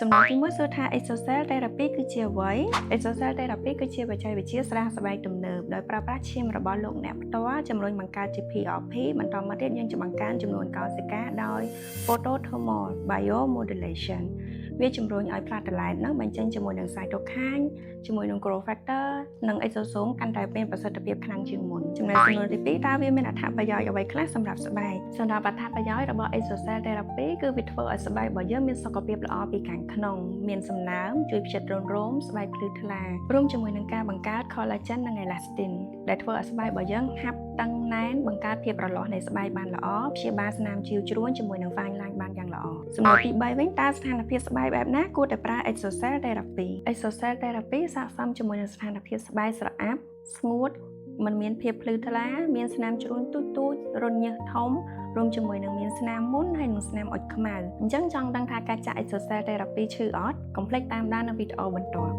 សំណួរទី1សួរថា Exocell Therapy គឺជាអ្វី Exocell Therapy គឺជាបច្ចេកវិទ្យាស្រាស្បែកទំនើបដោយប្រើប្រាស់ឈាមរបស់លោកអ្នកផ្ទាល់ជំរុញបង្កើតជា PRP បន្តមកទៀតយើងจะបង្កើនចំនួនកោសិកាដោយ Photothermal Biomodulation វាជំរុញឲ្យផ្លាតឡែតនោះបញ្ចេញជាមួយនឹង cytokine ជាមួយនឹង growth factor និង exosome កាន់តែមានប្រសិទ្ធភាពខ្លាំងជាងមុនចំណែកសំណួរទី2តើវាមានអត្ថប្រយោជន៍អ្វីខ្លះសម្រាប់ស្បែកសម្រាប់អត្ថប្រយោជន៍របស់ Exocell Therapy គឺវាធ្វើឲ្យស្បែករបស់យើងមានសុខភាពល្អពីខាងក្នុងមានសំណើមជួយផ្ចិតរោមរោមស្បែកភ្លឺថ្លារួមជាមួយនឹងការបង្កើត collagen និង elastin ដែលធ្វើឲ្យស្បែករបស់យើងហាប់តឹងណែនបង្កើតភាពរលាស់នៃស្បែកបានល្អព្យាបាលស្នាមជ្រីវជ្រួញជាមួយនឹង fine line បានយ៉ាងល្អសំណួរទី3វិញតើស្ថានភាពស្បែកបែបណាគួរតែប្រើ Exocell Therapy Exocell Therapy ស័ក្តិសមជាមួយនឹងស្ថានភាពស្បែកស្រអាប់ស្ងួតមិនមានភាពភ្លឺថ្លាមានស្នាមជ្រួញទូចរញើសធំរួមជាមួយនឹងមានស្នាមមុនហើយនិងស្នាមអុចខ្មៅអញ្ចឹងចង់ដឹងថាការចាក់ Exocell Therapy ឈឺអត់កុំភ្លេចតាមដាននៅវីដេអូបន្ទាប់